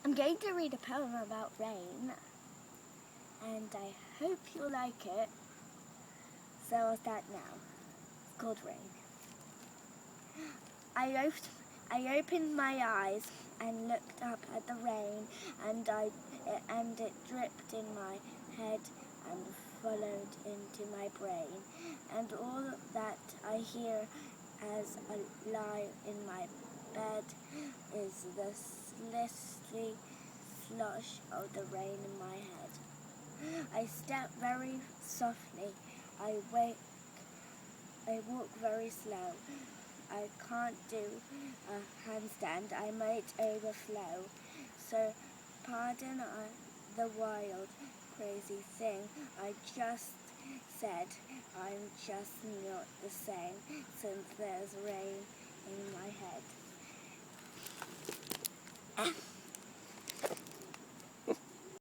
I'm going to read a poem about rain, and I hope you'll like it. So I'll start now. It's called Rain. I opened my eyes and looked up at the rain, and it dripped in my head and followed into my brain, and all that I hear as I lie in my bed is the slishly slosh of the rain in my head. I step very softly. I walk very slow. I can't do a handstand. I might overflow. So pardon the wild, crazy thing I just said. I'm just not the same since there's rain in my head.